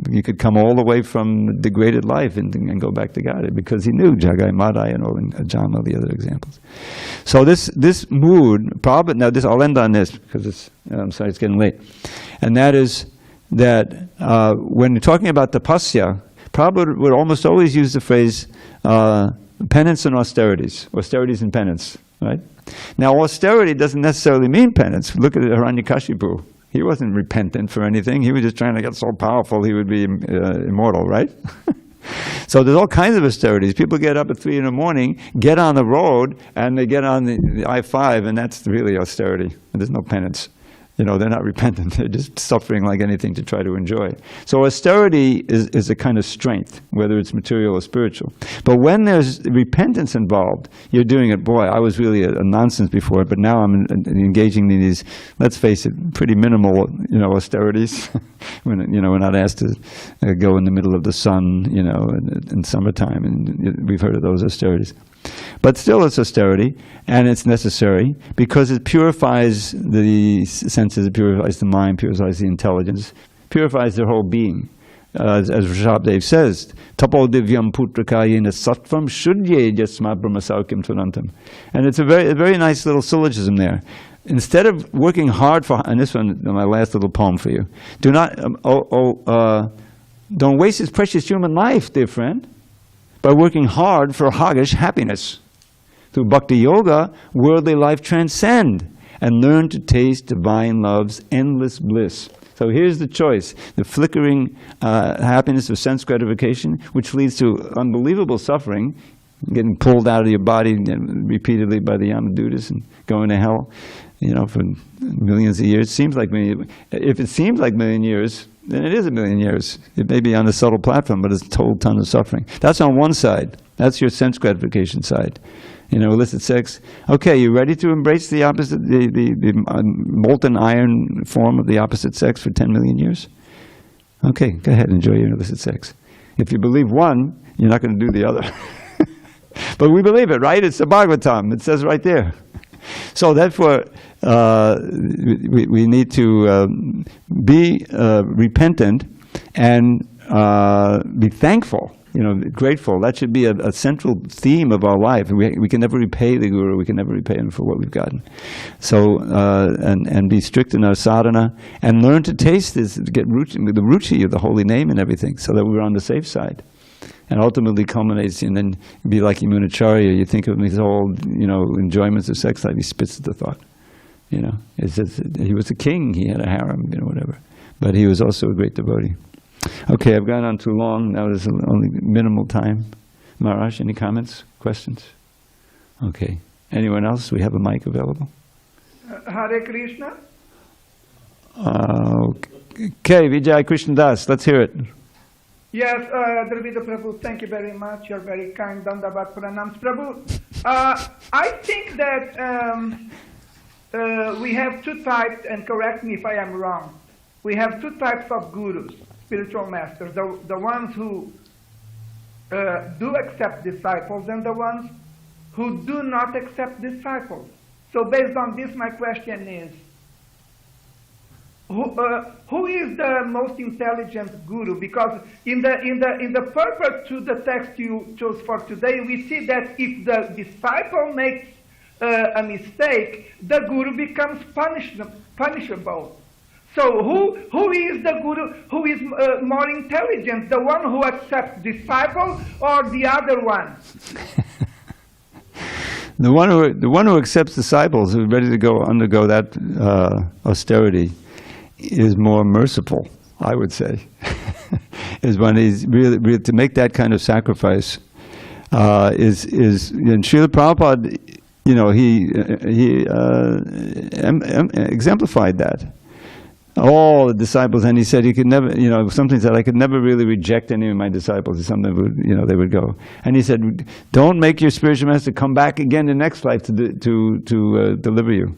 you could come all the way from degraded life and go back to God, because he knew Jagai Madai and Ajāmila, the other examples. So this mood, Prabhupada. Now I'll end on this because I'm sorry it's getting late, and that is that when you're talking about tapasya, Prabhupada would almost always use the phrase penance and austerities and penance, right? Now, austerity doesn't necessarily mean penance. Look at Hiranyakashipu. He wasn't repentant for anything. He was just trying to get so powerful he would be immortal, right? So there's all kinds of austerities. People get up at 3 in the morning, get on the road, and they get on the I-5, and that's really austerity. And there's no penance. They're not repentant. They're just suffering like anything to try to enjoy. So austerity is a kind of strength, whether it's material or spiritual. But when there's repentance involved, you're doing it, boy, I was really a nonsense before, but now I'm engaging in these, let's face it, pretty minimal, austerities. When, we're not asked to go in the middle of the sun, in summertime, and we've heard of those austerities. But still it's austerity, and it's necessary, because it purifies the senses, it purifies the mind, purifies the intelligence, purifies their whole being. As Rishabhdev says, Tapo divyam putrakayena sattvam shudye jasma brahmasaukyam tunantam. And it's a very nice little syllogism there. Instead of working hard for, and this one, my last little poem for you, don't waste this precious human life, dear friend, by working hard for hoggish happiness. Through bhakti yoga, worldly life transcend and learn to taste divine love's endless bliss. So here's the choice: the flickering happiness of sense gratification, which leads to unbelievable suffering, getting pulled out of your body repeatedly by the Yamadutas and going to hell, for millions of years. If it seems like a million years, then it is a million years. It may be on a subtle platform, but it's a total ton of suffering. That's on one side. That's your sense gratification side. Illicit sex. Okay, you ready to embrace the opposite, the molten iron form of the opposite sex for 10 million years? Okay, go ahead, enjoy your illicit sex. If you believe one, you're not going to do the other. But we believe it, right? It's the Bhagavatam. It says right there. So therefore, we need to be repentant and be thankful, grateful. That should be a central theme of our life. We can never repay the Guru. We can never repay him for what we've gotten. So, and be strict in our sadhana and learn to taste this, to get the ruchi of the holy name and everything, so that we're on the safe side. And ultimately culminates, and then be like Yamunacharya. You think of these old, enjoyments of sex life. He spits at the thought. It's just, he was a king. He had a harem, whatever. But he was also a great devotee. Okay, I've gone on too long. Now there's only minimal time. Maharaj, any comments, questions? Okay. Anyone else? We have a mic available. Hare Krishna. Okay, Vijay Krishna Das. Let's hear it. Yes, Dravida Prabhu, thank you very much. You're very kind. Dandavat Pranams Prabhu. I think that we have two types, and correct me if I am wrong. We have two types of gurus, spiritual masters. The ones who do accept disciples and the ones who do not accept disciples. So based on this, my question is, who is the most intelligent guru? Because in the purport to the text you chose for today, we see that if the disciple makes a mistake, the guru becomes punishable. So who is the guru? Who is more intelligent? The one who accepts disciple or the other one? The one who accepts disciples, who's ready to undergo that austerity, is more merciful, I would say. Is when he's really to make that kind of sacrifice. And Srila Prabhupada exemplified that. All the disciples, and he said he could never, something said, I could never really reject any of my disciples. If something would, they would go. And he said, don't make your spiritual master come back again in the next life to deliver you.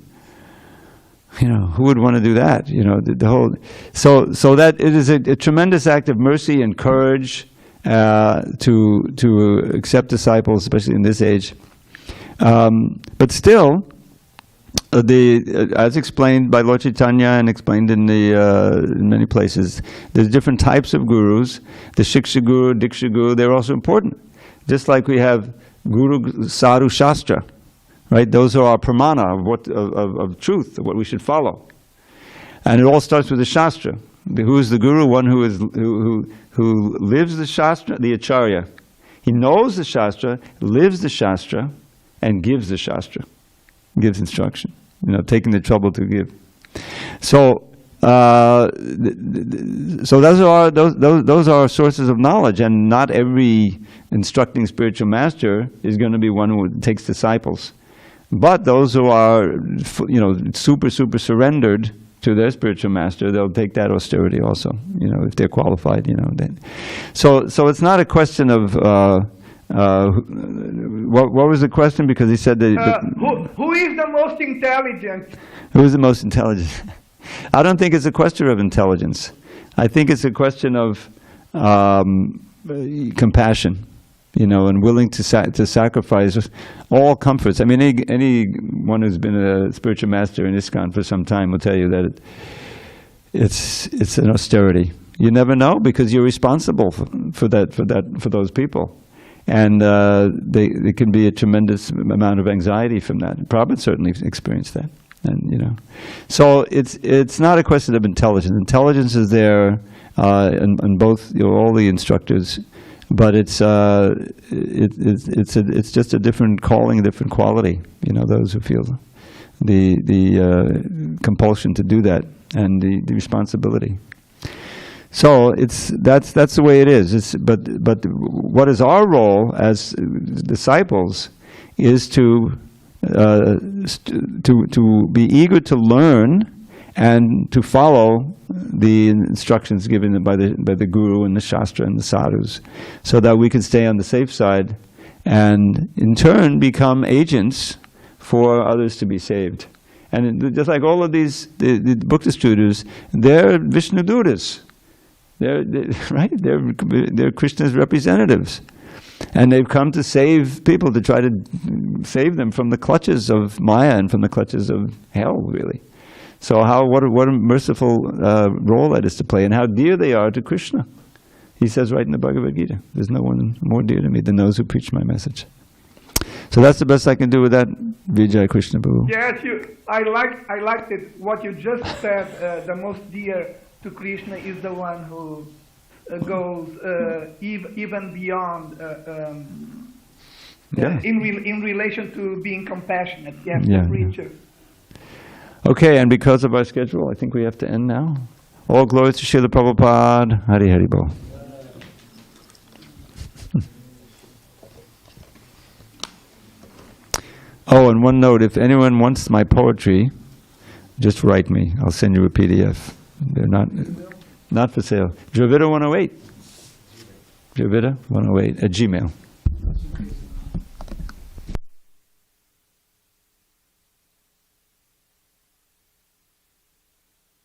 Who would want to do that? The whole. So that it is a tremendous act of mercy and courage to accept disciples, especially in this age. But still, as explained by Lord Chaitanya and explained in many places, there's different types of gurus. The Shiksha Guru, Diksha Guru, they're also important. Just like we have Guru, Sadhu, Shastra, right? Those are our pramana of truth, of what we should follow. And it all starts with the Shastra. Who is the Guru? One who lives the Shastra, the Acharya. He knows the Shastra, lives the Shastra, and gives the Shastra. Gives instruction. Taking the trouble to give. So those are sources of knowledge, and not every instructing spiritual master is going to be one who takes disciples. But those who are, super surrendered to their spiritual master, they'll take that austerity also. If they're qualified. So it's not a question of. What was the question? Because he said that. Who is the most intelligent? Who is the most intelligent? I don't think it's a question of intelligence. I think it's a question of compassion, and willing to sacrifice all comforts. I mean, anyone who's been a spiritual master in ISKCON for some time will tell you that it's an austerity. You never know, because you're responsible for those people. And there can be a tremendous amount of anxiety from that. Prabhupada certainly experienced that, and so it's not a question of intelligence. Intelligence is there in both all the instructors, but it's just a different calling, a different quality. Those who feel the compulsion to do that and the responsibility. So that's the way it is. But what is our role as disciples is to be eager to learn and to follow the instructions given by the Guru and the Shastra and the Sadhus, so that we can stay on the safe side, and in turn become agents for others to be saved. And just like all of these the book distributors, they're Vishnu Dutas. They're Krishna's representatives, and they've come to save people, to try to save them from the clutches of Maya and from the clutches of hell, really. So what a merciful role that is to play, and how dear they are to Krishna. He says right in the Bhagavad Gita, there's no one more dear to me than those who preach my message. So that's the best I can do with that, Vijay Krishna Babu. Yes, I liked it. What you just said, the most dear to Krishna is the one who goes even beyond in relation to being compassionate. Yes, the preacher. Okay, and because of our schedule, I think we have to end now. All glory to Srila Prabhupada. Hari Hari Bol. Oh, and one note, if anyone wants my poetry, just write me. I'll send you a PDF. They're not for sale. Dravida 108. Dravida 108 at Gmail.